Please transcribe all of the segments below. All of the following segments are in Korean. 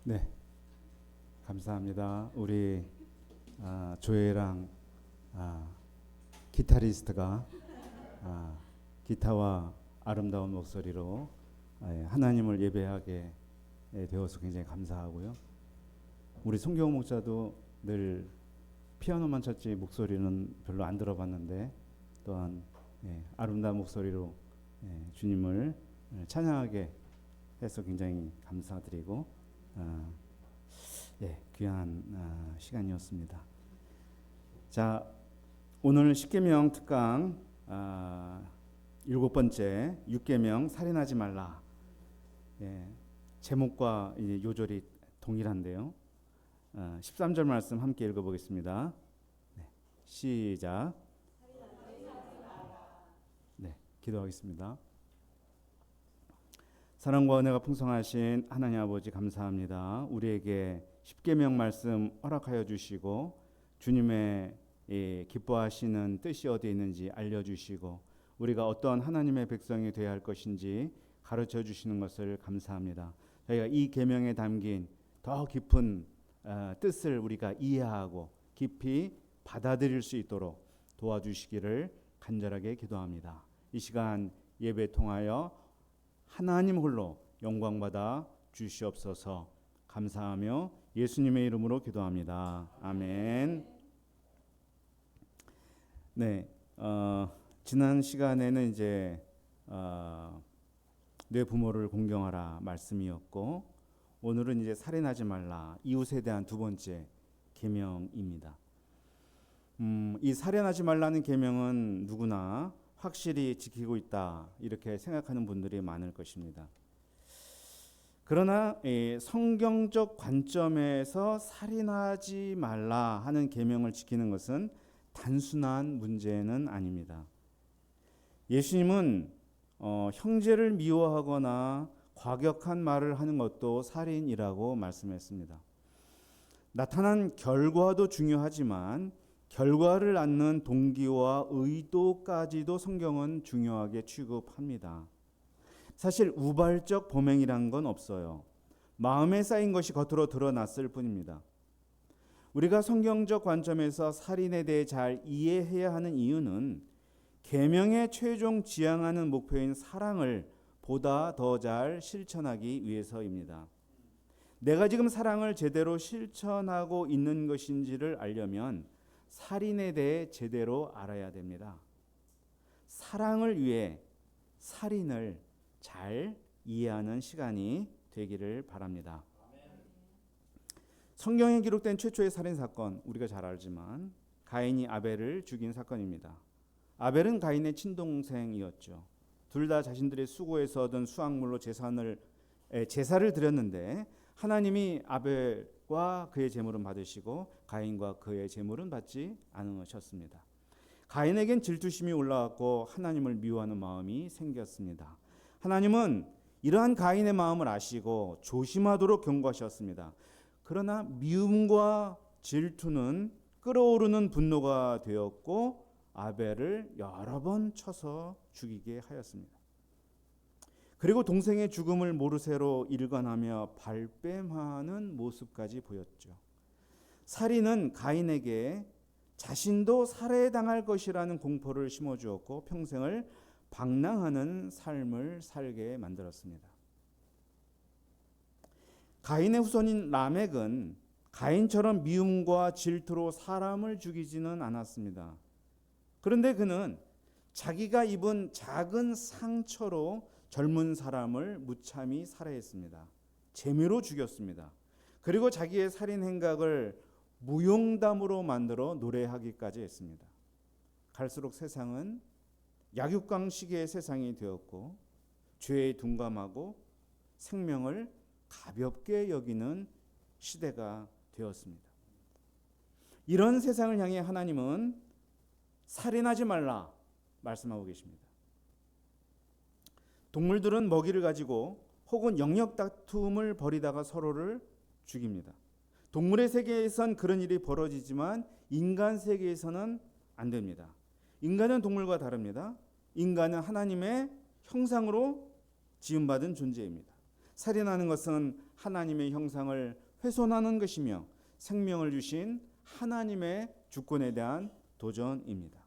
네, 감사합니다. 우리 조혜랑 기타리스트가 기타와 아름다운 목소리로 하나님을 예배하게 되어서 굉장히 감사하고요. 우리 송경호 목사도 늘 피아노만 쳤지 목소리는 별로 안 들어봤는데 또한 아름다운 목소리로 주님을 찬양하게 해서 굉장히 감사드리고 귀한 시간이었습니다. 자, 오늘 십계명 특강 7번째 6계명 살인하지 말라. 제목과 요절이 동일한데요. 13절 말씀 함께 읽어보겠습니다. 시작. 기도하겠습니다. 사랑과 은혜가 풍성하신 하나님 아버지 감사합니다. 우리에게 십계명 말씀 허락하여 주시고 주님의 기뻐하시는 뜻이 어디에 있는지 알려주시고 우리가 어떤 하나님의 백성이 되어야 할 것인지 가르쳐 주시는 것을 감사합니다. 저희가 이 계명에 담긴 더 깊은 뜻을 우리가 이해하고 깊이 받아들일 수 있도록 도와주시기를 간절하게 기도합니다. 이 시간 예배 통하여 하나님 홀로 영광받아 주시옵소서. 감사하며 예수님의 이름으로 기도합니다. 아멘. 지난 시간에는 이제 내 부모를 공경하라 말씀이었고 오늘은 이제 살인하지 말라 이웃에 대한 두 번째 계명입니다. 이 살인하지 말라는 계명은 누구나 확실히 지키고 있다 이렇게 생각하는 분들이 많을 것입니다. 그러나 성경적 관점에서 살인하지 말라 하는 계명을 지키는 것은 단순한 문제는 아닙니다. 예수님은 형제를 미워하거나 과격한 말을 하는 것도 살인이라고 말씀했습니다. 나타난 결과도 중요하지만 결과를 낳는 동기와 의도까지도 성경은 중요하게 취급합니다. 사실 우발적 범행이란 건 없어요. 마음에 쌓인 것이 겉으로 드러났을 뿐입니다. 우리가 성경적 관점에서 살인에 대해 잘 이해해야 하는 이유는 계명의 최종 지향하는 목표인 사랑을 보다 더 잘 실천하기 위해서입니다. 내가 지금 사랑을 제대로 실천하고 있는 것인지를 알려면 살인에 대해 제대로 알아야 됩니다. 사랑을 위해 살인을 잘 이해하는 시간이 되기를 바랍니다. 성경에 기록된 최초의 살인 사건 우리가 잘 알지만 가인이 아벨을 죽인 사건입니다. 아벨은 가인의 친동생이었죠. 둘 다 자신들의 수고에서 얻은 수확물로 제사를 드렸는데 하나님이 아벨과 그의 제물은 받으시고 가인과 그의 제물은 받지 않으셨습니다. 가인에겐 질투심이 올라왔고 하나님을 미워하는 마음이 생겼습니다. 하나님은 이러한 가인의 마음을 아시고 조심하도록 경고하셨습니다. 그러나 미움과 질투는 끓어오르는 분노가 되었고 아벨을 여러 번 쳐서 죽이게 하였습니다. 그리고 동생의 죽음을 모르쇠로 일관하며 발뺌하는 모습까지 보였죠. 살인은 가인에게 자신도 살해당할 것이라는 공포를 심어주었고 평생을 방랑하는 삶을 살게 만들었습니다. 가인의 후손인 라멕은 가인처럼 미움과 질투로 사람을 죽이지는 않았습니다. 그런데 그는 자기가 입은 작은 상처로 젊은 사람을 무참히 살해했습니다. 재미로 죽였습니다. 그리고 자기의 살인 행각을 무용담으로 만들어 노래하기까지 했습니다. 갈수록 세상은 약육강식의 세상이 되었고 죄에 둔감하고 생명을 가볍게 여기는 시대가 되었습니다. 이런 세상을 향해 하나님은 살인하지 말라 말씀하고 계십니다. 동물들은 먹이를 가지고 혹은 영역 다툼을 벌이다가 서로를 죽입니다. 동물의 세계에선 그런 일이 벌어지지만 인간 세계에서는 안 됩니다. 인간은 동물과 다릅니다. 인간은 하나님의 형상으로 지음받은 존재입니다. 살인하는 것은 하나님의 형상을 훼손하는 것이며 생명을 주신 하나님의 주권에 대한 도전입니다.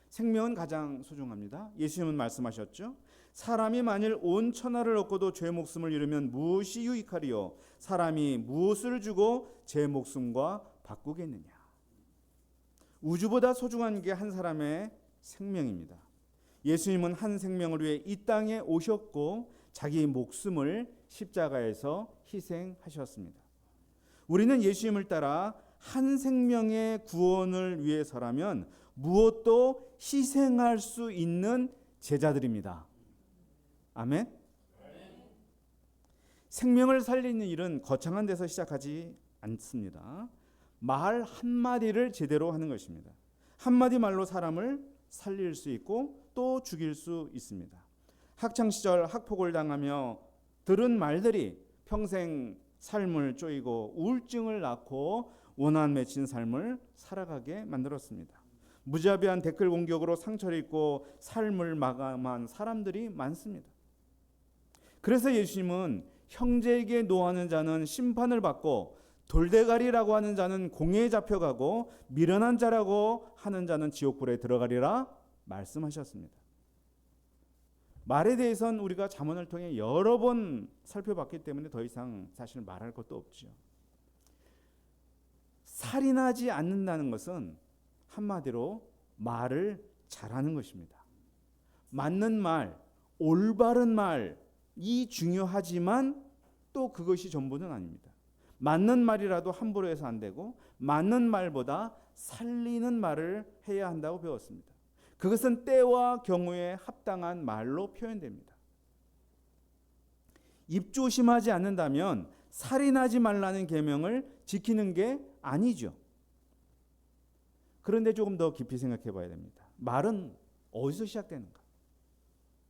생명은 가장 소중합니다. 예수님은 말씀하셨죠. 사람이 만일 온 천하를 얻고도 제 목숨을 잃으면 무엇이 유익하리요? 사람이 무엇을 주고 제 목숨과 바꾸겠느냐? 우주보다 소중한 게 한 사람의 생명입니다. 예수님은 한 생명을 위해 이 땅에 오셨고 자기 목숨을 십자가에서 희생하셨습니다. 우리는 예수님을 따라 한 생명의 구원을 위해서라면 무엇도 희생할 수 있는 제자들입니다. 아멘. 생명을 살리는 일은 거창한 데서 시작하지 않습니다. 말 한마디를 제대로 하는 것입니다. 한마디 말로 사람을 살릴 수 있고 또 죽일 수 있습니다. 학창시절 학폭을 당하며 들은 말들이 평생 삶을 쪼이고 우울증을 낳고 원한 맺힌 삶을 살아가게 만들었습니다. 무자비한 댓글 공격으로 상처를 입고 삶을 마감한 사람들이 많습니다. 그래서 예수님은 형제에게 노하는 자는 심판을 받고 돌대가리라고 하는 자는 공회에 잡혀가고 미련한 자라고 하는 자는 지옥불에 들어가리라 말씀하셨습니다. 말에 대해서는 우리가 잠언을 통해 여러 번 살펴봤기 때문에 더 이상 사실 말할 것도 없죠. 살인하지 않는다는 것은 한마디로 말을 잘하는 것입니다. 맞는 말, 올바른 말이 중요하지만 또 그것이 전부는 아닙니다. 맞는 말이라도 함부로 해서 안 되고 맞는 말보다 살리는 말을 해야 한다고 배웠습니다. 그것은 때와 경우에 합당한 말로 표현됩니다. 입조심하지 않는다면 살인하지 말라는 계명을 지키는 게 아니죠. 그런데 조금 더 깊이 생각해 봐야 됩니다. 말은 어디서 시작되는가?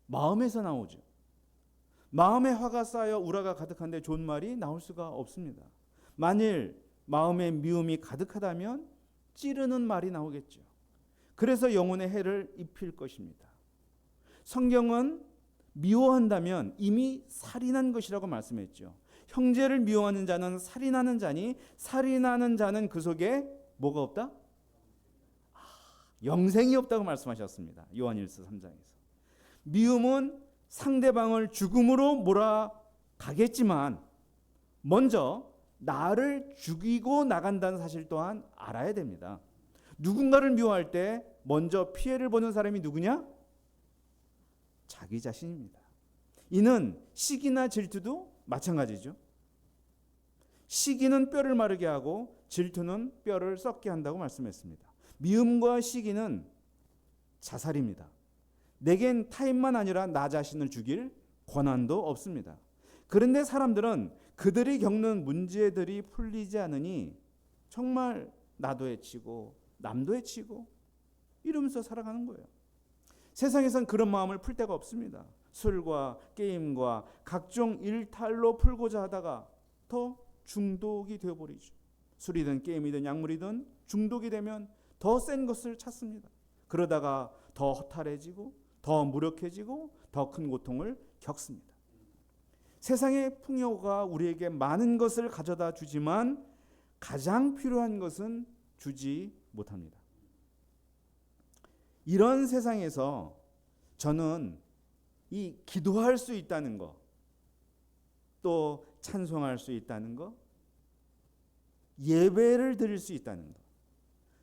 마음에서 나오죠. 마음에 화가 쌓여 우라가 가득한데 좋은 말이 나올 수가 없습니다. 만일 마음에 미움이 가득하다면 찌르는 말이 나오겠죠. 그래서 영혼의 해를 입힐 것입니다. 성경은 미워한다면 이미 살인한 것이라고 말씀했죠. 형제를 미워하는 자는 살인하는 자니 살인하는 자는 그 속에 뭐가 없다? 영생이 없다고 말씀하셨습니다. 요한일서 3장에서. 미움은 상대방을 죽음으로 몰아가겠지만 먼저 나를 죽이고 나간다는 사실 또한 알아야 됩니다. 누군가를 미워할 때 먼저 피해를 보는 사람이 누구냐? 자기 자신입니다. 이는 시기나 질투도 마찬가지죠. 시기는 뼈를 마르게 하고 질투는 뼈를 썩게 한다고 말씀했습니다. 미움과 시기는 자살입니다. 내겐 타인만 아니라 나 자신을 죽일 권한도 없습니다. 그런데 사람들은 그들이 겪는 문제들이 풀리지 않으니 정말 나도 해치고 남도 해치고 이러면서 살아가는 거예요. 세상에선 그런 마음을 풀 데가 없습니다. 술과 게임과 각종 일탈로 풀고자 하다가 더 중독이 되어버리죠. 술이든 게임이든 약물이든 중독이 되면 더 센 것을 찾습니다. 그러다가 더 허탈해지고 더 무력해지고 더 큰 고통을 겪습니다. 세상의 풍요가 우리에게 많은 것을 가져다 주지만 가장 필요한 것은 주지 못합니다. 이런 세상에서 저는 이 기도할 수 있다는 것, 또 찬송할 수 있다는 것, 예배를 드릴 수 있다는 것,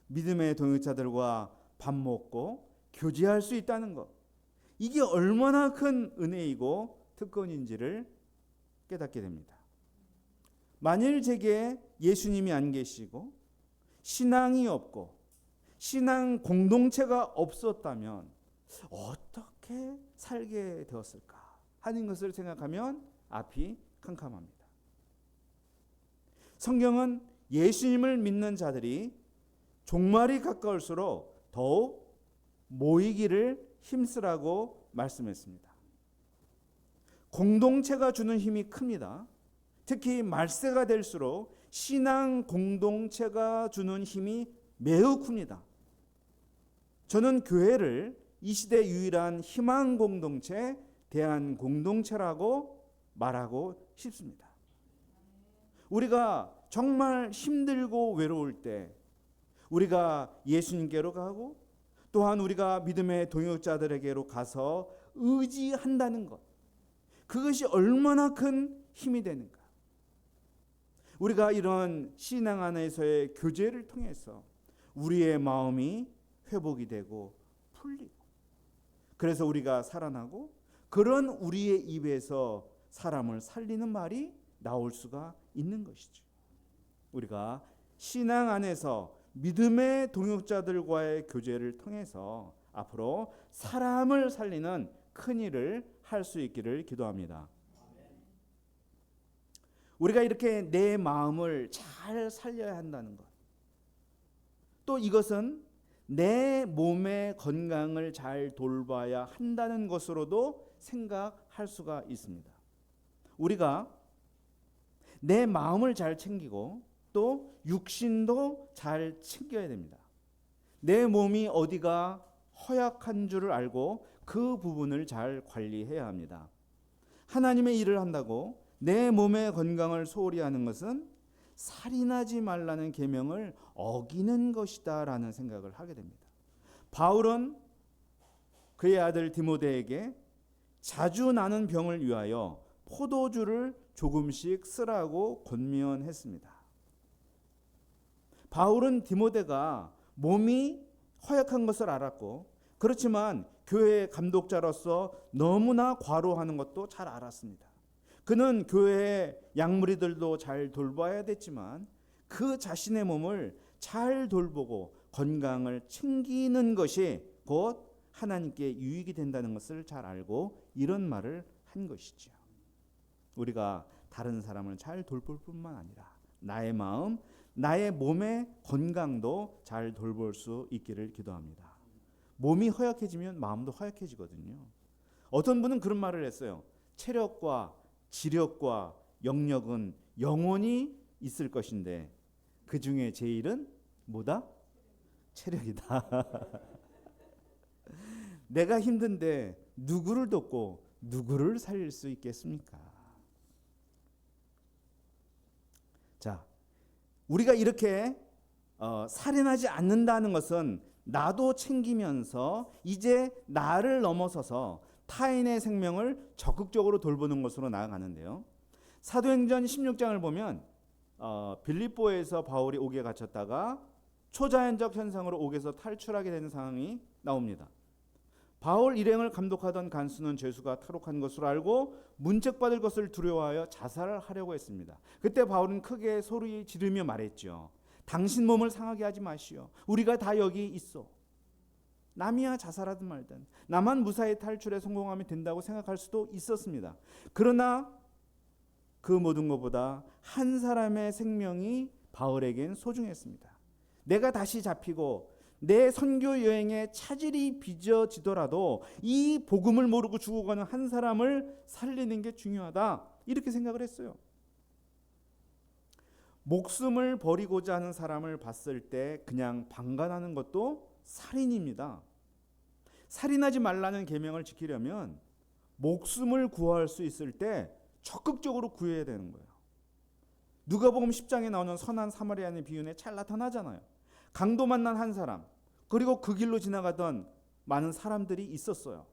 믿음의 동역자들과 밥 먹고 교제할 수 있다는 것, 이게 얼마나 큰 은혜이고 특권인지를 깨닫게 됩니다. 만일 제게 예수님이 안 계시고 신앙이 없고 신앙 공동체가 없었다면 어떻게 살게 되었을까 하는 것을 생각하면 앞이 캄캄합니다. 성경은 예수님을 믿는 자들이 종말이 가까울수록 더욱 모이기를 힘쓰라고 말씀했습니다. 공동체가 주는 힘이 큽니다. 특히 말세가 될수록 신앙 공동체가 주는 힘이 매우 큽니다. 저는 교회를 이 시대 유일한 희망 공동체, 대한 공동체라고 말하고 싶습니다. 우리가 정말 힘들고 외로울 때 우리가 예수님께로 가고 또한 우리가 믿음의 동역자들에게로 가서 의지한다는 것, 그것이 얼마나 큰 힘이 되는가. 우리가 이런 신앙 안에서의 교제를 통해서 우리의 마음이 회복이 되고 풀리고, 그래서 우리가 살아나고 그런 우리의 입에서 사람을 살리는 말이 나올 수가 있는 것이죠. 우리가 신앙 안에서 믿음의 동역자들과의 교제를 통해서 앞으로 사람을 살리는 큰 일을 할 수 있기를 기도합니다. 우리가 이렇게 내 마음을 잘 살려야 한다는 것, 또 이것은 내 몸의 건강을 잘 돌봐야 한다는 것으로도 생각할 수가 있습니다. 우리가 내 마음을 잘 챙기고 또 육신도 잘 챙겨야 됩니다. 내 몸이 어디가 허약한 줄을 알고 그 부분을 잘 관리해야 합니다. 하나님의 일을 한다고 내 몸의 건강을 소홀히 하는 것은 살인하지 말라는 계명을 어기는 것이다 라는 생각을 하게 됩니다. 바울은 그의 아들 디모데에게 자주 나는 병을 위하여 포도주를 조금씩 쓰라고 권면했습니다. 바울은 디모데가 몸이 허약한 것을 알았고, 그렇지만 교회의 감독자로서 너무나 과로하는 것도 잘 알았습니다. 그는 교회의 양무리들도 잘 돌봐야 됐지만 그 자신의 몸을 잘 돌보고 건강을 챙기는 것이 곧 하나님께 유익이 된다는 것을 잘 알고 이런 말을 한 것이죠. 우리가 다른 사람을 잘 돌볼 뿐만 아니라 나의 마음, 나의 몸의 건강도 잘 돌볼 수 있기를 기도합니다. 몸이 허약해지면 마음도 허약해지거든요. 어떤 분은 그런 말을 했어요. 체력과 지력과 영력은 영원히 있을 것인데 그 중에 제일은 뭐다? 체력이다. 내가 힘든데 누구를 돕고 누구를 살릴 수 있겠습니까? 자, 우리가 이렇게 살인하지 않는다는 것은 나도 챙기면서 이제 나를 넘어서서 타인의 생명을 적극적으로 돌보는 것으로 나아가는데요. 사도행전 16장을 보면 빌립보에서 바울이 옥에 갇혔다가 초자연적 현상으로 옥에서 탈출하게 되는 상황이 나옵니다. 바울 일행을 감독하던 간수는 죄수가 탈옥한 것으로 알고 문책받을 것을 두려워하여 자살을 하려고 했습니다. 그때 바울은 크게 소리 지르며 말했죠. 당신 몸을 상하게 하지 마시오. 우리가 다 여기 있어. 남이야 자살하든 말든 나만 무사히 탈출에 성공하면 된다고 생각할 수도 있었습니다. 그러나 그 모든 것보다 한 사람의 생명이 바울에겐 소중했습니다. 내가 다시 잡히고 내 선교 여행에 차질이 빚어지더라도 이 복음을 모르고 죽어가는 한 사람을 살리는 게 중요하다, 이렇게 생각을 했어요. 목숨을 버리고자 하는 사람을 봤을 때 그냥 방관하는 것도 살인입니다. 살인하지 말라는 계명을 지키려면 목숨을 구할 수 있을 때 적극적으로 구해야 되는 거예요. 누가복음 10장에 나오는 선한 사마리아인의 비유에 잘 나타나잖아요. 강도 만난 한 사람, 그리고 그 길로 지나가던 많은 사람들이 있었어요.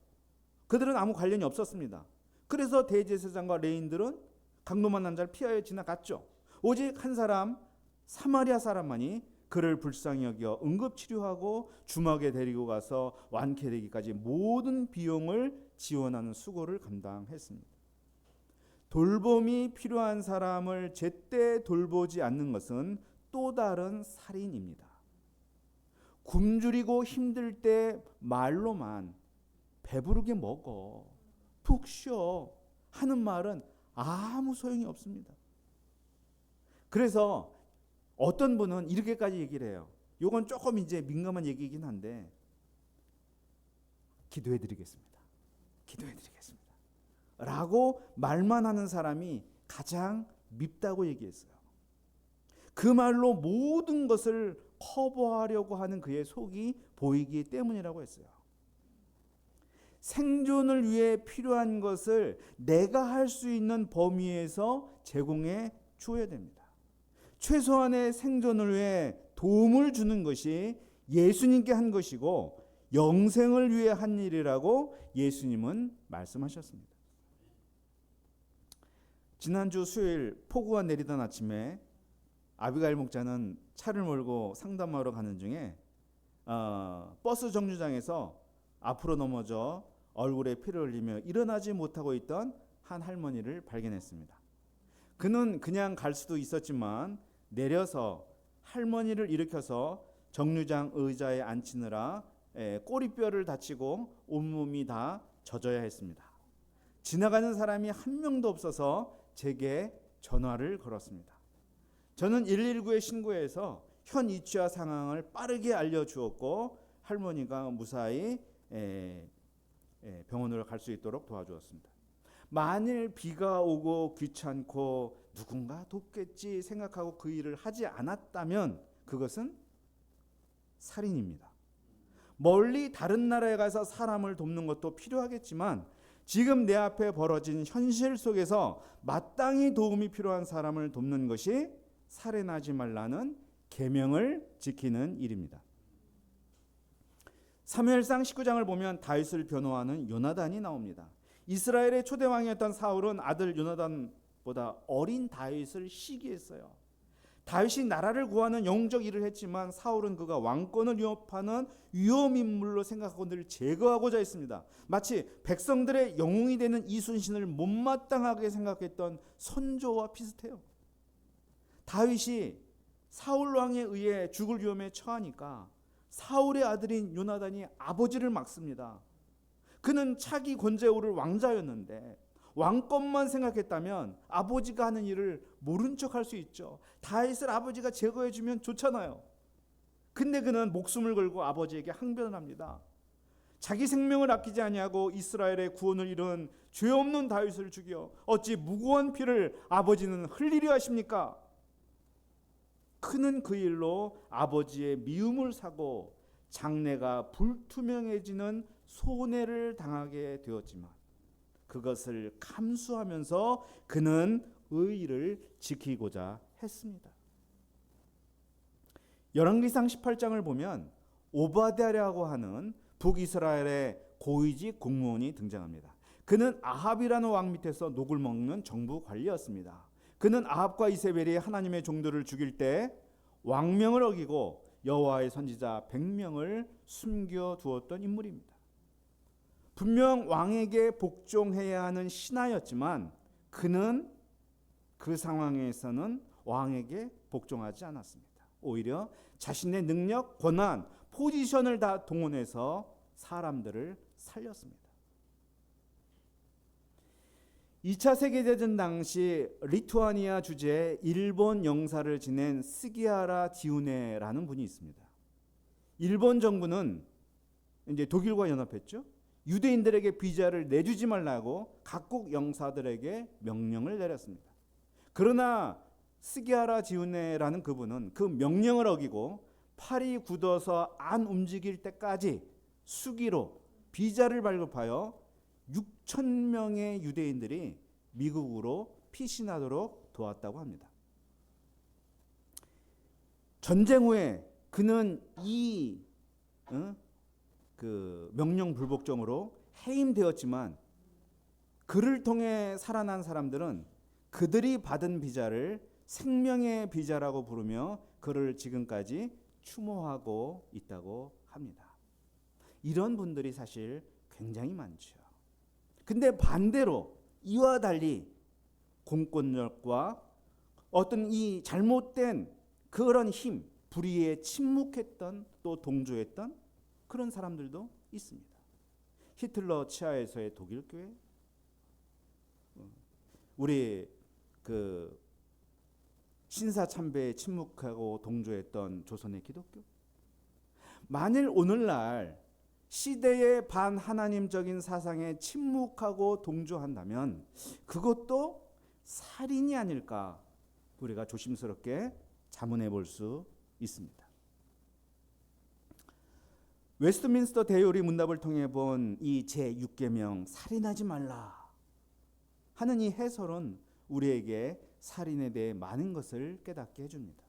그들은 아무 관련이 없었습니다. 그래서 대제사장과 레인들은 강도 만난 자를 피하여 지나갔죠. 오직 한 사람, 사마리아 사람만이 그를 불쌍히 여겨 응급치료하고 주막에 데리고 가서 완쾌되기까지 모든 비용을 지원하는 수고를 감당했습니다. 돌봄이 필요한 사람을 제때 돌보지 않는 것은 또 다른 살인입니다. 굶주리고 힘들 때 말로만 배부르게 먹어, 푹 쉬어 하는 말은 아무 소용이 없습니다. 그래서 어떤 분은 이렇게까지 얘기를 해요. 이건 조금 이제 민감한 얘기이긴 한데, 기도해드리겠습니다. 기도해드리겠습니다. 라고 말만 하는 사람이 가장 밉다고 얘기했어요. 그 말로 모든 것을 커버하려고 하는 그의 속이 보이기 때문이라고 했어요. 생존을 위해 필요한 것을 내가 할 수 있는 범위에서 제공해 주어야 됩니다. 최소한의 생존을 위해 도움을 주는 것이 예수님께 한 것이고 영생을 위해 한 일이라고 예수님은 말씀하셨습니다. 지난주 수요일 폭우가 내리던 아침에 아비가일 목자는 차를 몰고 상담하러 가는 중에 버스 정류장에서 앞으로 넘어져 얼굴에 피를 흘리며 일어나지 못하고 있던 한 할머니를 발견했습니다. 그는 그냥 갈 수도 있었지만 내려서 할머니를 일으켜서 정류장 의자에 앉히느라 꼬리뼈를 다치고 온몸이 다 젖어야 했습니다. 지나가는 사람이 한 명도 없어서 제게 전화를 걸었습니다. 저는 119에 신고해서 현 위치와 상황을 빠르게 알려주었고 할머니가 무사히 병원으로 갈 수 있도록 도와주었습니다. 만일 비가 오고 귀찮고 누군가 돕겠지 생각하고 그 일을 하지 않았다면 그것은 살인입니다. 멀리 다른 나라에 가서 사람을 돕는 것도 필요하겠지만 지금 내 앞에 벌어진 현실 속에서 마땅히 도움이 필요한 사람을 돕는 것이 살인하지 말라는 계명을 지키는 일입니다. 사무엘상 19장을 보면 다윗을 변호하는 요나단이 나옵니다. 이스라엘의 초대 왕이었던 사울은 아들 요나단보다 어린 다윗을 시기했어요. 다윗이 나라를 구하는 영웅적 일을 했지만 사울은 그가 왕권을 위협하는 위험인물로 생각하고 늘 제거하고자 했습니다. 마치 백성들의 영웅이 되는 이순신을 못마땅하게 생각했던 선조와 비슷해요. 다윗이 사울 왕에 의해 죽을 위험에 처하니까 사울의 아들인 요나단이 아버지를 막습니다. 그는 차기 권좌에 오를 왕자였는데 왕권만 생각했다면 아버지가 하는 일을 모른 척할 수 있죠. 다윗을 아버지가 제거해주면 좋잖아요. 근데 그는 목숨을 걸고 아버지에게 항변을 합니다. 자기 생명을 아끼지 아니하고 이스라엘의 구원을 이룬 죄 없는 다윗을 죽여 어찌 무고한 피를 아버지는 흘리려 하십니까? 그는 그 일로 아버지의 미움을 사고 장래가 불투명해지는 손해를 당하게 되었지만 그것을 감수하면서 그는 의의를 지키고자 했습니다. 열왕기상 18장을 보면 오바댜라고 하는 북이스라엘의 고위직 공무원이 등장합니다. 그는 아합이라는 왕 밑에서 녹을 먹는 정부 관리였습니다. 그는 아합과 이세벨이 하나님의 종들을 죽일 때 왕명을 어기고 여호와의 선지자 100명을 숨겨두었던 인물입니다. 분명 왕에게 복종해야 하는 신하였지만 그는 그 상황에서는 왕에게 복종하지 않았습니다. 오히려 자신의 능력, 권한, 포지션을 다 동원해서 사람들을 살렸습니다. 2차 세계대전 당시 리투아니아 주재에 일본 영사를 지낸 스기하라 지우네라는 분이 있습니다. 일본 정부는 이제 독일과 연합했죠. 유대인들에게 비자를 내주지 말라고 각국 영사들에게 명령을 내렸습니다. 그러나 스기하라 지우네라는 그분은 그 명령을 어기고 팔이 굳어서 안 움직일 때까지 수기로 비자를 발급하여 6,000명의 유대인들이 미국으로 피신하도록 도왔다고 합니다. 전쟁 후에 그는 이 명령 불복종으로 해임되었지만 그를 통해 살아난 사람들은 그들이 받은 비자를 생명의 비자라고 부르며 그를 지금까지 추모하고 있다고 합니다. 이런 분들이 사실 굉장히 많죠. 근데 반대로 이와 달리 공권력과 어떤 이 잘못된 그런 힘, 불의에 침묵했던 또 동조했던 그런 사람들도 있습니다. 히틀러 치하에서의 독일 교회, 우리 신사 참배에 침묵하고 동조했던 조선의 기독교. 만일 오늘날 시대의 반하나님적인 사상에 침묵하고 동조한다면 그것도 살인이 아닐까 우리가 조심스럽게 자문해 볼 수 있습니다. 웨스트민스터 대요리 문답을 통해 본 이 제6계명 살인하지 말라 하는 이 해설은 우리에게 살인에 대해 많은 것을 깨닫게 해줍니다.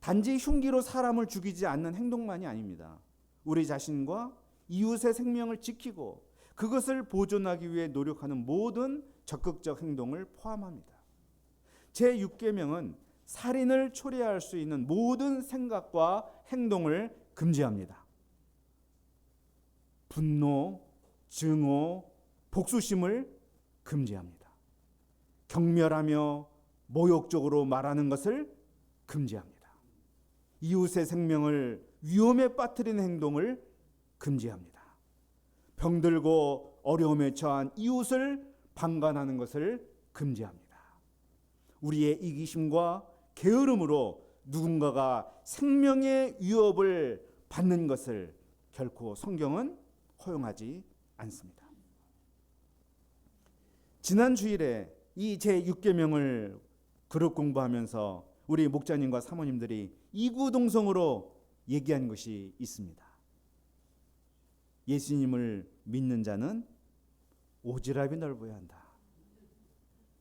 단지 흉기로 사람을 죽이지 않는 행동만이 아닙니다. 우리 자신과 이웃의 생명을 지키고 그것을 보존하기 위해 노력하는 모든 적극적 행동을 포함합니다. 제6계명은 살인을 초래할 수 있는 모든 생각과 행동을 금지합니다. 분노, 증오, 복수심을 금지합니다. 경멸하며 모욕적으로 말하는 것을 금지합니다. 이웃의 생명을 위험에 빠뜨리는 행동을 금지합니다. 병들고 어려움에 처한 이웃을 방관하는 것을 금지합니다. 우리의 이기심과 게으름으로 누군가가 생명의 위협을 받는 것을 결코 성경은 허용하지 않습니다. 지난 주일에 이 제6계명을 그룹 공부하면서 우리 목자님과 사모님들이 이구동성으로 얘기한 것이 있습니다. 예수님을 믿는 자는 오지랖이 넓어야 한다.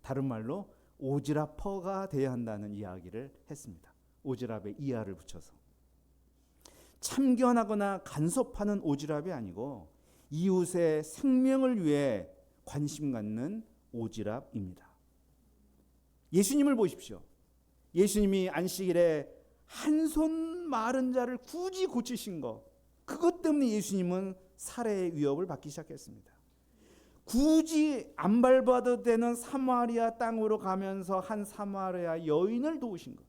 다른 말로 오지랖퍼가 되어야 한다는 이야기를 했습니다. 오지랖에 이하를 붙여서. 참견하거나 간섭하는 오지랖이 아니고 이웃의 생명을 위해 관심 갖는 오지랖입니다. 예수님을 보십시오. 예수님이 안식일에 한 손 마른 자를 굳이 고치신 것, 그것 때문에 예수님은 살해의 위협을 받기 시작했습니다. 굳이 안 밟아도 되는 사마리아 땅으로 가면서 한 사마리아 여인을 도우신 것,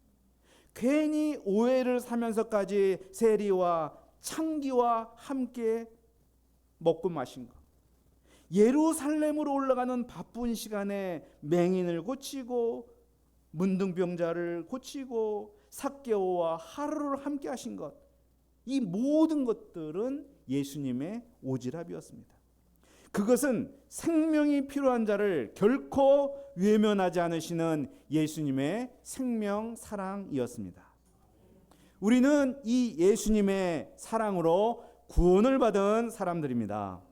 괜히 오해를 사면서까지 세리와 창기와 함께 먹고 마신 것, 예루살렘으로 올라가는 바쁜 시간에 맹인을 고치고 문둥병자를 고치고 삭개오와 하루를 함께 하신 것, 이 모든 것들은 예수님의 오지랖이었습니다. 그것은 생명이 필요한 자를 결코 외면하지 않으시는 예수님의 생명 사랑이었습니다. 우리는 이 예수님의 사랑으로 구원을 받은 사람들입니다.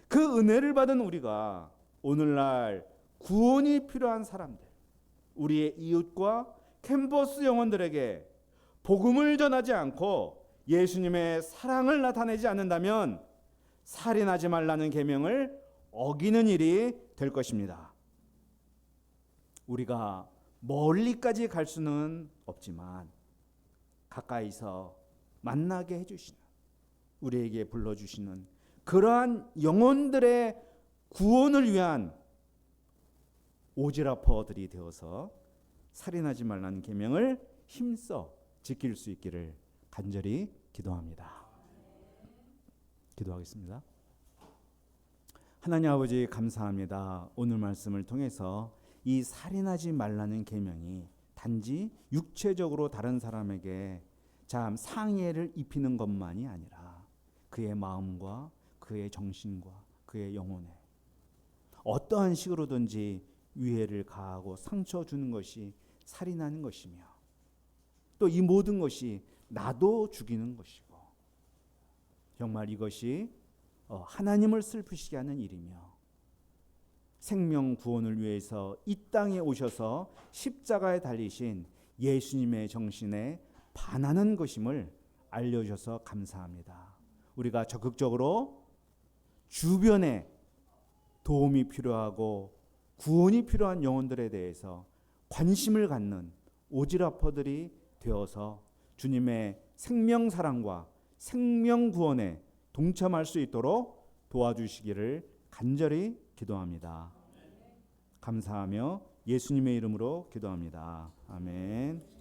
그 은혜를 받은 우리가 오늘날 구원이 필요한 사람들, 우리의 이웃과 캠퍼스 영혼들에게 복음을 전하지 않고 예수님의 사랑을 나타내지 않는다면 살인하지 말라는 계명을 어기는 일이 될 것입니다. 우리가 멀리까지 갈 수는 없지만 가까이서 만나게 해주시는, 우리에게 불러주시는 그러한 영혼들의 구원을 위한 오지랖퍼들이 되어서 살인하지 말라는 계명을 힘써 지킬 수 있기를 간절히 기도합니다. 기도하겠습니다. 하나님 아버지 감사합니다. 오늘 말씀을 통해서 이 살인하지 말라는 계명이 단지 육체적으로 다른 사람에게 참 상해를 입히는 것만이 아니라 그의 마음과 그의 정신과 그의 영혼에 어떠한 식으로든지 위해를 가하고 상처 주는 것이 살인하는 것이며, 또 이 모든 것이 나도 죽이는 것이고, 정말 이것이 하나님을 슬프시게 하는 일이며 생명 구원을 위해서 이 땅에 오셔서 십자가에 달리신 예수님의 정신에 반하는 것임을 알려주셔서 감사합니다. 우리가 적극적으로 주변에 도움이 필요하고 구원이 필요한 영혼들에 대해서 관심을 갖는 오지랖퍼들이 되어서 주님의 생명 사랑과 생명 구원에 동참할 수 있도록 도와주시기를 간절히 기도합니다. 감사하며 예수님의 이름으로 기도합니다. 아멘.